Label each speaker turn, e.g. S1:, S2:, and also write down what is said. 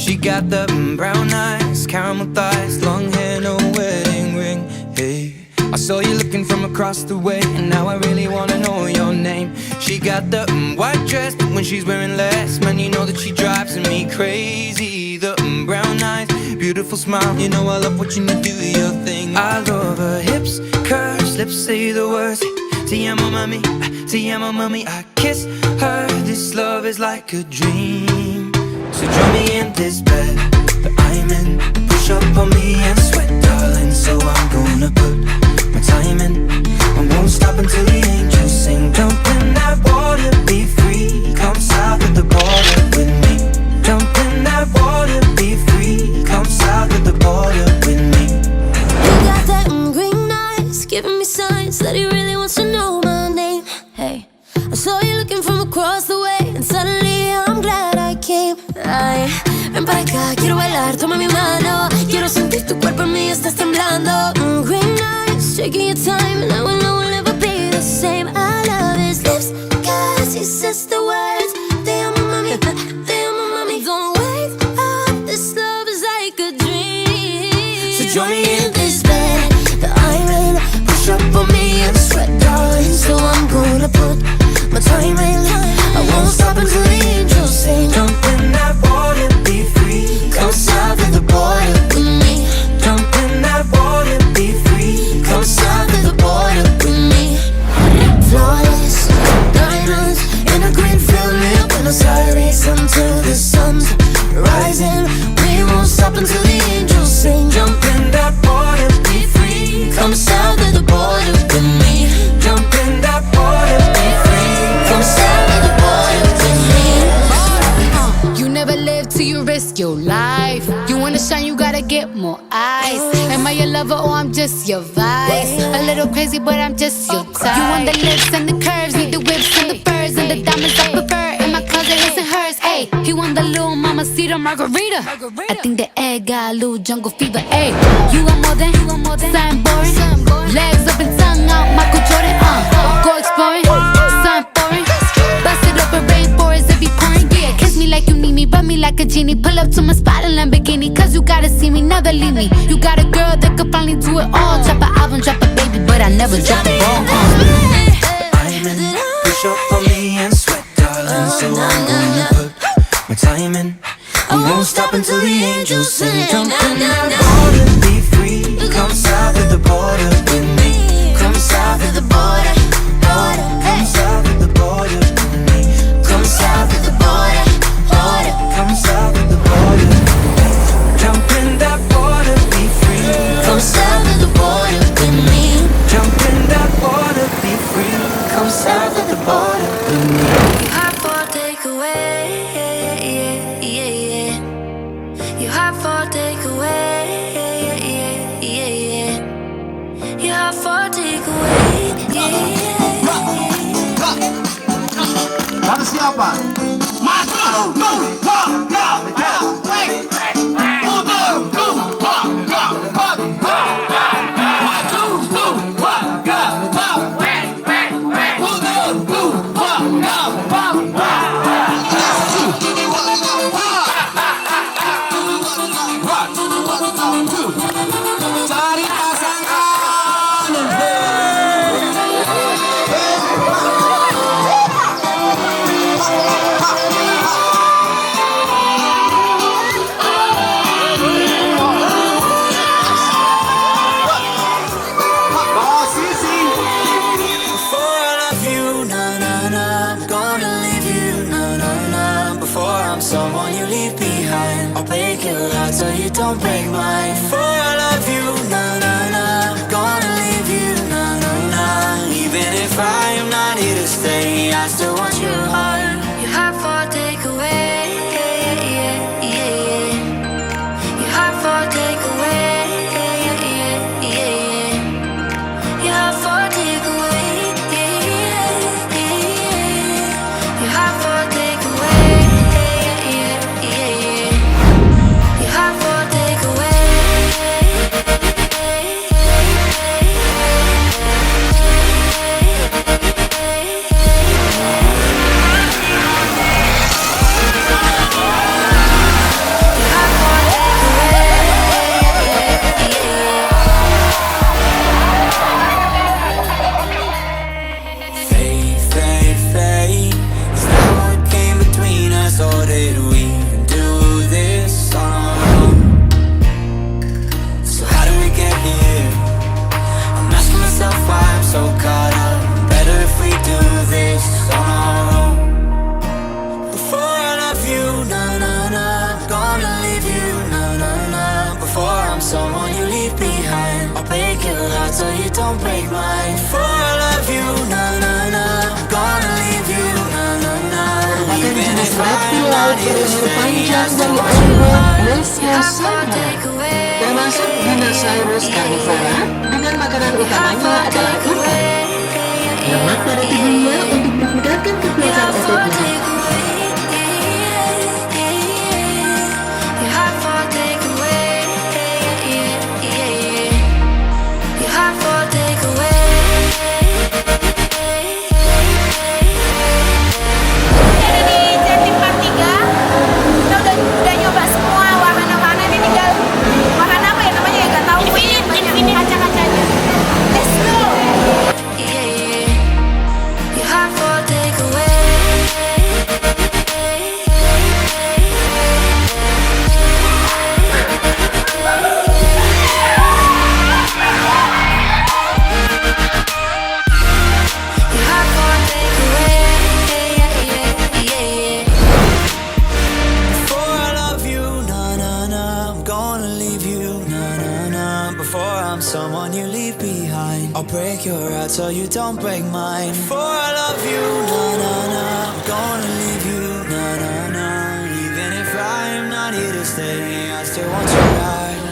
S1: She got the brown eyes, caramel thighs, long hair, no wedding ring. Hey, I saw you looking from across the way, and now I really wanna know your name. She got the white dress, but when she's wearing less, man, you know that she drives me crazy. The brown eyes, beautiful smile, you know I love watching you do your thing. I love her hips, curves, lips say the words. Te amo mami, I kiss her. This love is like a dream. So join me in this bed that I'm in. Push up on me and sweat, darling. So I'm gonna put my time in. I won't stop until the angels sing. Jump in that water, be free. Come south of the border with me. Jump in that water, be free. Come south of the border with me.
S2: You got that green eyes, giving me signs that he really wants to know my name. Hey, I saw you looking from across the way, and suddenly I'm glad I came. Ay, ven para acá, quiero bailar, toma mi mano. Quiero sentir tu cuerpo en mí, estás temblando. Green eyes, taking your time, and I will know we'll never be the same. I love his lips, cause he says the words. Te amo mami, te amo mami. Don't wake up, this love is like a dream. So join me in this bed that I'm in. Push up on me and sweat, darling. So I'm gonna put my time in. I won't stop until the angels sing.
S1: Jump in that water, be free. Come south of the border with me. Jump in that water, be free. Come south of the border with me.
S2: Flawless diamonds in a green-filled lip. Buenos Aires until the sun's rising. We won't stop until the angels sing.
S1: Jump in that water, be free.
S2: Come south of the border with me.
S1: Jump in that water, be free.
S2: Come south of the border with me.
S3: You never live till you risk your life. You wanna shine, you gotta get more eyes. Am I your lover or I'm just your vice? A little crazy, but I'm just your type. You want the lips and the curves, need the whips and the furs and the diamonds I prefer. In my closet, his and hers. Ayy, he want the little mamacita margarita. I think the egg got a little jungle fever. Ayy, you want more than something boring. Legs up and tongue out, Michael Jordan. Go exploring, something foreign. Bust it up in rainforest, it be pouring. Yeah, kiss me like you need me, rub me like a genie. Pull up to my spot in Lamborghini, cause you gotta see me, never leave me. You got a girl that could finally do it all. Drop an album, drop a baby, but I never drop the ball.
S1: I'm in, push up on me and sweat, darling. So I'm gonna put my time in. I won't stop until the angels sing. Jump in that water, be free. Come south of the border with me. Come south of the border, border. Come south of the border with me. Come south of the border, border. Come south of the border. Jump in that water, be free.
S2: Come south of the border with me.
S1: Jump in that water, be free. Come south of the border with me.
S2: Hot for takeaway, yeah, yeah, yeah. You hot for takeaway, yeah, yeah, yeah. You hot for takeaway, yeah.
S4: Lalu siapa? Cari pasangan.
S1: Someone you leave behind, I'll break your heart so you don't break mine. For I love you, na na na, gonna leave you, na na na. Even if I am not here to stay, I still want your heart.
S2: You hot for takeaway, yeah, yeah, yeah. You hot for takeaway, yeah, yeah, yeah. You hot for takeaway, yeah, yeah, yeah. You hot for takeaway. You hot for takeaway.
S1: heart so you don't break mine. For I love you, na na na, I'm gonna leave you, na na na. Even if I'm not here to stay, I still want you right.
S5: Domisi Semarang, termasuk dinosaurus karnivora dengan makanan utamanya adalah ikan. Lemak pada tubuhnya untuk memudahkan kekuatan ototnya.
S1: Someone you leave behind, I'll break your heart so you don't break mine. For I love you, na na na, I'm gonna leave you, na na na. Even if I'm not here to stay, I still want you right.